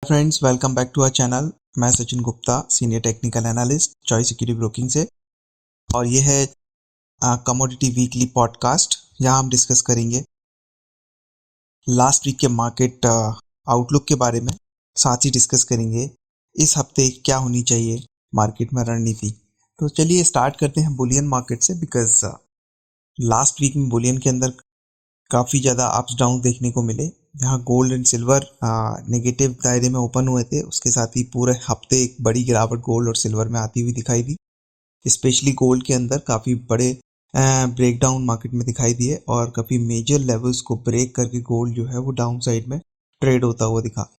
Friends, welcome back to our channel. मैं Sachin Gupta, senior technical analyst Choice security broking से। और ये है कमोडिटी वीकली पॉडकास्ट। यहाँ हम डिस्कस करेंगे लास्ट वीक के मार्केट आउटलुक के बारे में। साथ ही डिस्कस करेंगे इस हफ्ते क्या होनी चाहिए मार्केट में रणनीति। तो चलिए स्टार्ट करते हैं बुलियन मार्केट से। बिकॉज लास्ट वीक में बुलियन के अंदर काफ़ी ज़्यादा अप्स डाउन देखने को मिले। जहाँ गोल्ड एंड सिल्वर नेगेटिव दायरे में ओपन हुए थे, उसके साथ ही पूरे हफ्ते एक बड़ी गिरावट गोल्ड और सिल्वर में आती हुई दिखाई दी। स्पेशली गोल्ड के अंदर काफ़ी बड़े ब्रेकडाउन मार्केट में दिखाई दिए और काफ़ी मेजर लेवल्स को ब्रेक करके गोल्ड जो है वो डाउन साइड में ट्रेड होता हुआ दिखा।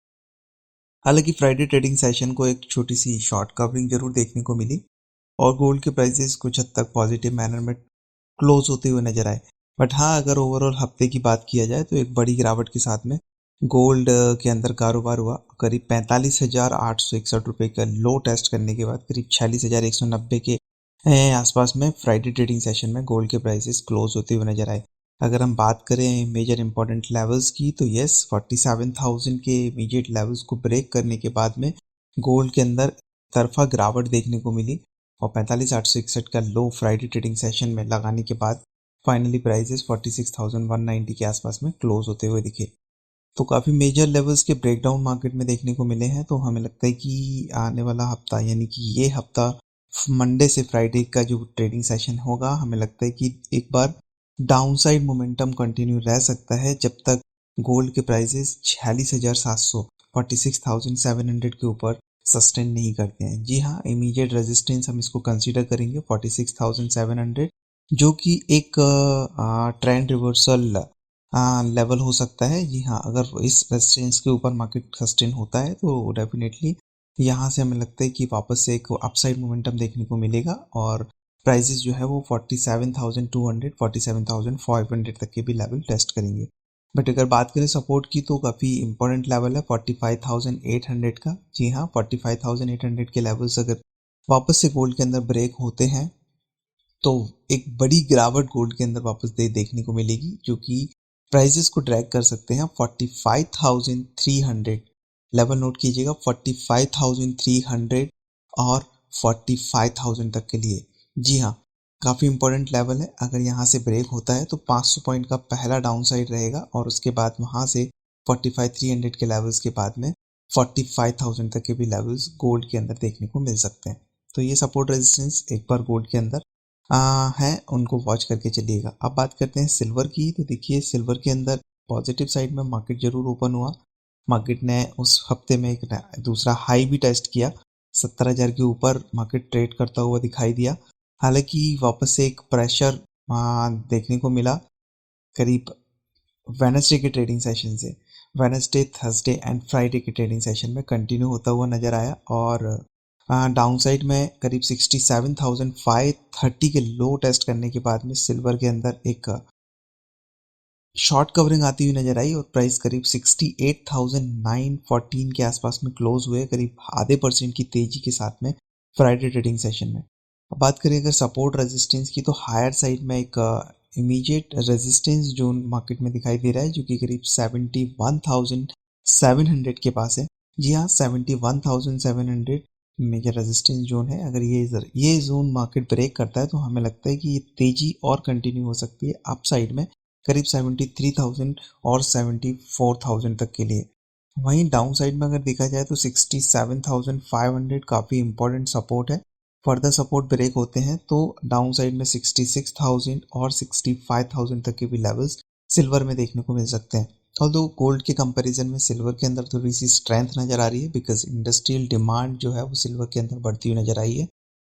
हालांकि फ्राइडे ट्रेडिंग सेशन को एक छोटी सी शॉर्ट कवरिंग जरूर देखने को मिली और गोल्ड के प्राइसेस कुछ हद तक पॉजिटिव मैनर में क्लोज होते हुए नजर आए। बट हाँ, अगर ओवरऑल हफ्ते की बात किया जाए तो एक बड़ी गिरावट के साथ में गोल्ड के अंदर कारोबार हुआ। करीब 45,861 का लो टेस्ट करने के बाद करीब 46,190 के आसपास में फ्राइडे ट्रेडिंग सेशन में गोल्ड के प्राइसेस क्लोज होते हुए नजर आए। अगर हम बात करें मेजर इंपॉर्टेंट लेवल्स की, तो यस, 47,000 के इमीडिएट लेवल्स को ब्रेक करने के बाद में गोल्ड के अंदर तरफा गिरावट देखने को मिली और 45,861 का लो फ्राइडे ट्रेडिंग सेशन में लगाने के बाद फाइनली प्राइसेस 46,190 के आसपास में क्लोज होते हुए दिखे। तो काफ़ी मेजर लेवल्स के ब्रेकडाउन मार्केट में देखने को मिले हैं। तो हमें लगता है कि आने वाला हफ्ता, यानी कि ये हफ्ता मंडे से फ्राइडे का जो ट्रेडिंग सेशन होगा, हमें लगता है कि एक बार डाउनसाइड मोमेंटम कंटिन्यू रह सकता है जब तक गोल्ड के प्राइसेस 46,700 46,700 के ऊपर सस्टेन नहीं करते हैं। जी हाँ, इमीडिएट रेजिस्टेंस हम इसको कंसीडर करेंगे 46,700, जो कि एक ट्रेंड रिवर्सल लेवल हो सकता है। जी हाँ, अगर इस रेजिस्टेंस के ऊपर मार्केट सस्टेन होता है तो डेफिनेटली यहाँ से हमें लगता है कि वापस से एक अपसाइड मोमेंटम देखने को मिलेगा और प्राइसेस जो है वो 47,200 47,500 तक के भी लेवल टेस्ट करेंगे। बट अगर बात करें सपोर्ट की, तो काफ़ी इंपॉर्टेंट लेवल है 45,800 का। जी हाँ, 45,800 के लेवल्स अगर वापस से गोल्ड के अंदर ब्रेक होते हैं तो एक बड़ी गिरावट गोल्ड के अंदर वापस देखने को मिलेगी, जो कि प्राइसेस को ड्रैग कर सकते हैं 45,300 लेवल। नोट कीजिएगा, 45,300 और 45,000 तक के लिए। जी हाँ, काफ़ी इंपॉर्टेंट लेवल है। अगर यहाँ से ब्रेक होता है तो 500 पॉइंट का पहला डाउन साइड रहेगा और उसके बाद वहाँ से 45,300 के लेवल्स के बाद में 45,000 तक के भी लेवल्स गोल्ड के अंदर देखने को मिल सकते हैं। तो ये सपोर्ट रेजिस्टेंस एक बार गोल्ड के अंदर हैं, उनको वॉच करके चलिएगा। अब बात करते हैं सिल्वर की। तो देखिए, सिल्वर के अंदर पॉजिटिव साइड में मार्केट जरूर ओपन हुआ। मार्केट ने उस हफ्ते में एक दूसरा हाई भी टेस्ट किया, 70,000 के ऊपर मार्केट ट्रेड करता हुआ दिखाई दिया। हालांकि वापस से एक प्रेशर देखने को मिला करीब वेडनेसडे के ट्रेडिंग सेशन से। वेडनेसडे, थर्सडे एंड फ्राइडे के ट्रेडिंग सेशन में कंटिन्यू होता हुआ नजर आया और डाउन साइड में करीब 67,530 के लो टेस्ट करने के बाद में सिल्वर के अंदर एक शॉर्ट कवरिंग आती हुई नजर आई और प्राइस करीब 68,914 के आसपास में क्लोज हुए, करीब आधे % की तेजी के साथ में फ्राइडे ट्रेडिंग सेशन में। अब बात करें अगर सपोर्ट रेजिस्टेंस की, तो हायर साइड में एक इमीडिएट रेजिस्टेंस जोन मार्केट में दिखाई दे रहा है, जो कि करीब 71,700 के पास है। जी हाँ, 71,700 मेजर रेजिस्टेंस जोन है। अगर ये जोन मार्केट ब्रेक करता है तो हमें लगता है कि ये तेजी और कंटिन्यू हो सकती है अप साइड में करीब 73,000 और 74,000 तक के लिए। वहीं डाउन साइड में अगर देखा जाए तो 67,500 काफ़ी इंपॉर्टेंट सपोर्ट है। फर्दर सपोर्ट ब्रेक होते हैं तो डाउन साइड में 66,000 और 65,000 तक के भी लेवल्स सिल्वर में देखने को मिल सकते हैं। ऑल्दो गोल्ड के कंपैरिजन में सिल्वर के अंदर थोड़ी सी स्ट्रेंथ नज़र आ रही है, बिकॉज इंडस्ट्रियल डिमांड जो है वो सिल्वर के अंदर बढ़ती हुई नज़र आई है,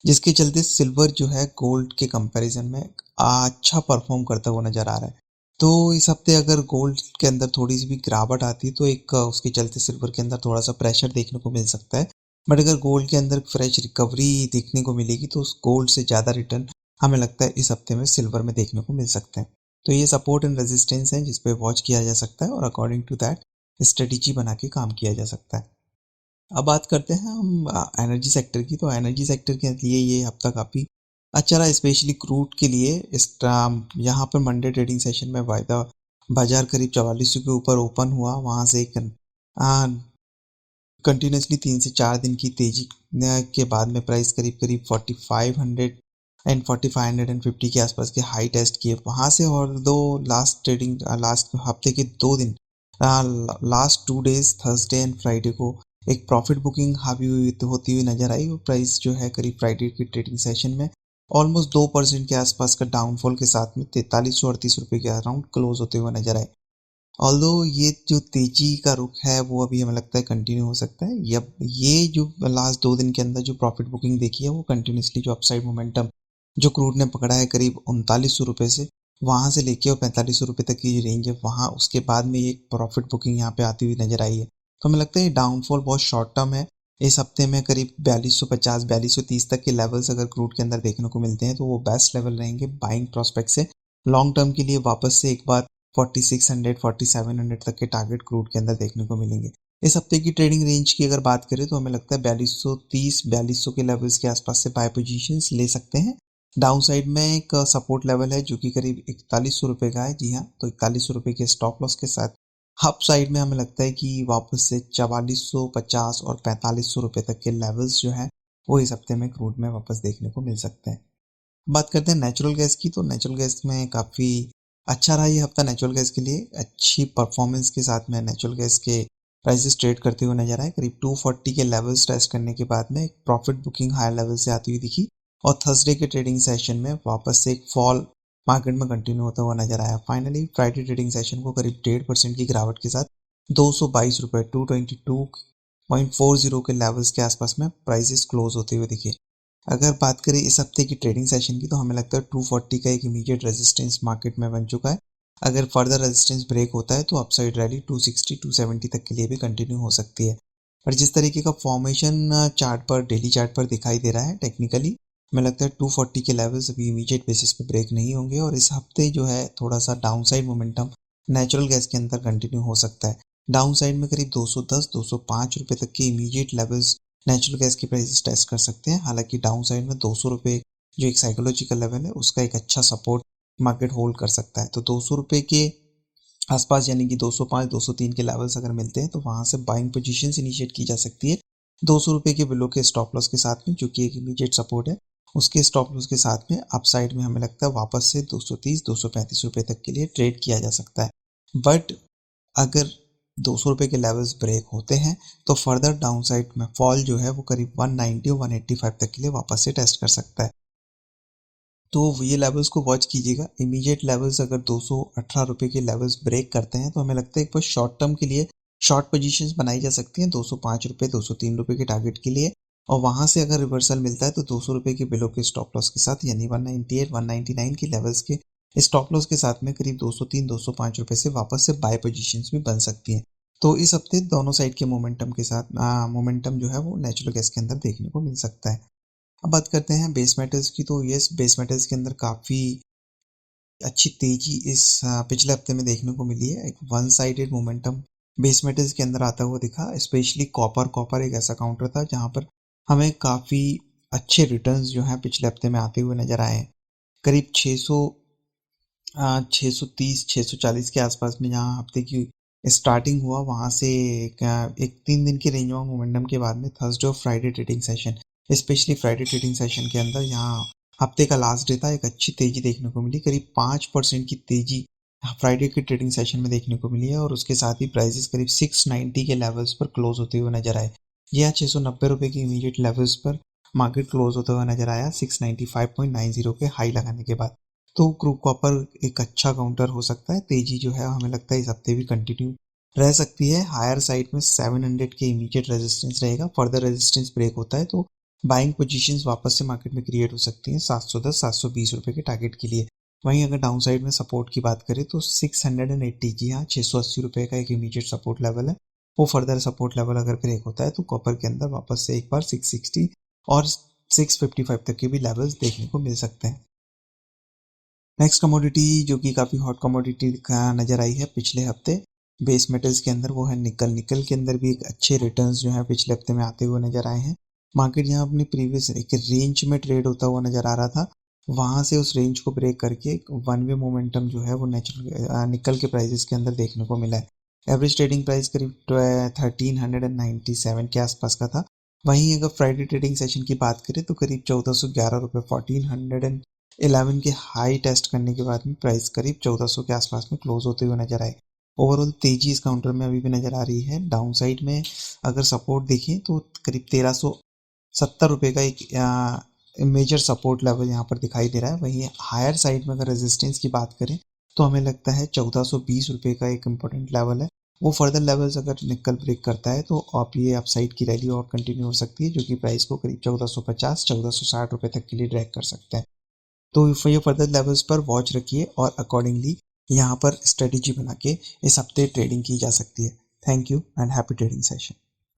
जिसके चलते सिल्वर जो है गोल्ड के कंपैरिजन में अच्छा परफॉर्म करता हुआ नज़र आ रहा है। तो इस हफ्ते अगर गोल्ड के अंदर थोड़ी सी भी गिरावट आती है तो एक उसके चलते सिल्वर के अंदर थोड़ा सा प्रेशर देखने को मिल सकता है। बट अगर गोल्ड के अंदर फ्रेश रिकवरी देखने को मिलेगी तो उस गोल्ड से ज़्यादा रिटर्न हमें लगता है इस हफ्ते में सिल्वर में देखने को मिल सकते हैं। तो ये सपोर्ट एंड रेजिस्टेंस है जिस पे वॉच किया जा सकता है और अकॉर्डिंग टू दैट स्ट्रेटेजी बना के काम किया जा सकता है। अब बात करते हैं हम एनर्जी सेक्टर की। तो एनर्जी सेक्टर के लिए ये हफ्ता काफ़ी अच्छा रहा, स्पेशली क्रूड के लिए। इस यहाँ पर मंडे ट्रेडिंग सेशन में वायदा बाजार करीब 4400 के ऊपर ओपन हुआ। वहाँ से एक कंटिन्यूसली 3 से 4 दिन की तेजी के बाद में प्राइस करीब करीब 4500 एंड 4550 के आसपास के हाई टेस्ट किए वहां से। और दो लास्ट हफ्ते के 2 दिन, last 2 days Thursday and Friday को एक प्रॉफिट बुकिंग हावी हुई होती हुई नजर आई। वो प्राइस जो है करीब फ्राइडे की ट्रेडिंग सेशन में ऑलमोस्ट 2% के आसपास का डाउनफॉल के साथ में 4338 रुपये के अराउंड क्लोज होते हुए नजर आए। ऑल्दो ये जो तेजी का रुख है वो अभी हमें लगता है कंटिन्यू हो सकता है। ये जो लास्ट 2 दिन के अंदर जो प्रॉफिट बुकिंग देखी है वो कंटिन्यूसली जो अपसाइड मोमेंटम जो क्रूड ने पकड़ा है करीब 3900 रुपये से, वहां से लेके और 4500 रुपये तक की जो रेंज है वहां, उसके बाद में एक प्रॉफिट बुकिंग यहाँ पे आती हुई नजर आई है। तो हमें लगता है ये डाउनफॉल बहुत शॉर्ट टर्म है। इस हफ्ते में करीब 4250 4230 तक के लेवल्स अगर क्रूड के अंदर देखने को मिलते हैं तो वो बेस्ट लेवल रहेंगे बाइंग प्रोस्पेक्ट से। लॉन्ग टर्म के लिए वापस से एक बार 4600 4700 तक के टारगेट क्रूड के अंदर देखने को मिलेंगे। इस हफ्ते की ट्रेडिंग रेंज की अगर बात करें तो हमें लगता है 4230 4200 के लेवल्स के आसपास से बाय पोजीशंस ले सकते हैं। डाउन साइड में एक सपोर्ट लेवल है जो कि करीब 4100 रुपये का है। जी हाँ, तो 4100 रुपये के स्टॉप लॉस के साथ अप साइड में हमें लगता है कि वापस से 4450 और 4500 रुपये तक के लेवल्स जो है वो इस हफ्ते में क्रूड में वापस देखने को मिल सकते हैं। बात करते हैं नेचुरल गैस की, तो नेचुरल गैस में काफ़ी अच्छा रहा ये हफ्ता नेचुरल गैस के लिए। अच्छी परफॉर्मेंस के साथ में नेचुरल गैस के प्राइसेस ट्रेड करते हुए नजर आए। करीब 240 के लेवल्स टेस्ट करने के बाद में एक प्रॉफिट बुकिंग हायर लेवल से आती हुई दिखी और थर्सडे के ट्रेडिंग सेशन में वापस से एक फॉल मार्केट में कंटिन्यू होता हुआ नजर आया। फाइनली फ्राइडे ट्रेडिंग सेशन को करीब 1.5% की गिरावट के साथ 222 रुपये 222.40 के लेवल्स के आसपास में प्राइसेस क्लोज होते हुए दिखे। अगर बात करें इस हफ्ते की ट्रेडिंग सेशन की तो हमें लगता है 240 का एक इमीडिएट रेजिस्टेंस मार्केट में बन चुका है। अगर फर्दर रेजिस्टेंस ब्रेक होता है तो अपसाइड रैली 260 270 तक के लिए भी कंटिन्यू हो सकती है। पर जिस तरीके का फॉर्मेशन चार्ट पर, डेली चार्ट पर दिखाई दे रहा है टेक्निकली, हमें लगता है 240 के लेवल्स अभी इमीडिएट बेसिस पे ब्रेक नहीं होंगे और इस हफ्ते जो है थोड़ा सा down side momentum natural gas के अंदर कंटिन्यू हो सकता है। डाउन साइड में करीब 210 205 रुपये तक के इमीडिएट लेवल्स नेचुरल गैस की प्राइसेस टेस्ट कर सकते हैं। हालांकि डाउन साइड में 200 रुपये जो एक साइकोलॉजिकल लेवल है उसका एक अच्छा सपोर्ट मार्केट होल्ड कर सकता है। तो 200 रुपये के आसपास यानी कि 205 203 के लेवल्स अगर मिलते हैं तो वहां से बाइंग पोजीशन इनिशिएट की जा सकती है। 200 रुपये के बिलो के स्टॉप लॉस के साथ में जो कि एक इमीडिएट सपोर्ट है, उसके स्टॉप लॉस के साथ में अपसाइड में हमें लगता है वापस से 230 235 रुपये तक के लिए ट्रेड किया जा सकता है। बट अगर 200 रुपये के लेवल्स ब्रेक होते हैं तो फर्दर डाउन साइड में फॉल जो है वो करीब 190 और 185 तक के लिए वापस से टेस्ट कर सकता है। तो ये लेवल्स को वॉच कीजिएगा। इमीडिएट लेवल्स अगर 218 रुपये के लेवल्स ब्रेक करते हैं तो हमें लगता है एक बार शॉर्ट टर्म के लिए शॉर्ट पोजीशंस बनाई जा सकती हैं 205 रुपये 203 रुपये के टारगेट के लिए। और वहां से अगर रिवर्सल मिलता है तो 200 रुपये के बिलो के स्टॉप लॉस के साथ यानी 198 199 के लेवल्स के स्टॉप लॉस के साथ में करीब 203 205 रुपये से वापस से बाय पोजीशंस भी बन सकती हैं। तो इस हफ्ते दोनों साइड के मोमेंटम के साथ मोमेंटम जो है वो नेचुरल गैस के अंदर देखने को मिल सकता है। अब बात करते हैं बेस मेटल्स की, तो यस बेस मेटल्स के अंदर काफ़ी अच्छी तेजी इस पिछले हफ्ते में देखने को मिली है। एक one sided momentum base metals के अंदर आता हुआ दिखा, स्पेशली कॉपर। कॉपर एक ऐसा काउंटर था जहां पर हमें काफ़ी अच्छे रिटर्न्स जो हैं पिछले हफ्ते में आते हुए नजर आए हैं। करीब 630 640 के आसपास में जहां हफ्ते की स्टार्टिंग हुआ वहां से एक 3 दिन की रेंज ऑफ मोमेंटम के बाद में थर्सडे और Friday trading session, specially Friday trading session के अंदर यहाँ हफ्ते का लास्ट डे था, एक अच्छी तेजी देखने को मिली। करीब 5% की तेजी फ्राइडे के ट्रेडिंग सेशन में देखने को मिली है और उसके साथ ही प्राइसेस करीब 690 के लेवल्स पर क्लोज होते हुए नजर आए। जी हाँ, 690 रुपये के इमीडिएट लेवल्स पर मार्केट क्लोज होता हुआ नजर आया 695.90 के हाई लगाने के बाद। तो क्रूड कॉपर एक अच्छा काउंटर हो सकता है। तेजी जो है हमें लगता है इस हफ्ते भी कंटिन्यू रह सकती है। हायर साइड में 700 के इमीडिएट रेजिस्टेंस रहेगा। फर्दर रेजिस्टेंस ब्रेक होता है तो बाइंग पोजीशंस वापस से मार्केट में क्रिएट हो सकती हैं 710 720 रुपये के टारगेट के लिए। वहीं अगर डाउन साइड में सपोर्ट की बात करें तो 680, जी हाँ, 680 रुपये का एक इमीडिएट सपोर्ट लेवल है। वो फर्दर सपोर्ट लेवल अगर ब्रेक होता है तो कॉपर के अंदर वापस से एक बार 660 और 655 तक के भी लेवल्स देखने को मिल सकते हैं। नेक्स्ट कमोडिटी जो कि काफ़ी हॉट कमोडिटी नज़र आई है पिछले हफ्ते बेस मेटल्स के अंदर, वो है निकल। निकल के अंदर भी एक अच्छे रिटर्न्स जो है पिछले हफ्ते में आते हुए नजर आए हैं। मार्केट यहाँ अपनी प्रीवियस एक रेंज में ट्रेड होता हुआ नजर आ रहा था, वहां से उस रेंज को ब्रेक करके एक वन वे मोमेंटम जो है वो नेचुरल निकल के प्राइसेस के अंदर देखने को मिला है। एवरेज ट्रेडिंग प्राइस करीब 1397 के आसपास का था। वहीं अगर फ्राइडे ट्रेडिंग सेशन की बात करें तो करीब 1411 रुपये 1411 के हाई टेस्ट करने के बाद में प्राइस करीब 1400 के आसपास में क्लोज होते हुए नजर आए। ओवरऑल तेजी इस काउंटर में अभी भी नजर आ रही है। डाउन साइड में अगर सपोर्ट देखें तो करीब 1370 रुपये का एक मेजर सपोर्ट लेवल यहाँ पर दिखाई दे रहा है। वहीं हायर साइड में अगर रेजिस्टेंस की बात करें तो हमें लगता है 1420 रुपये का एक इम्पोर्टेंट लेवल है। वो फर्दर लेवल्स अगर निकल ब्रेक करता है तो आप ये अपसाइड की रैली और कंटिन्यू हो सकती है, जो कि प्राइस को करीब 1450 1460 रुपये तक के लिए ड्रैग कर सकता है। तो ये फर्दर लेवल्स पर वॉच रखिए और अकॉर्डिंगली यहाँ पर स्ट्रेटेजी बना के इस हफ्ते ट्रेडिंग की जा सकती है। Thank you and happy trading session.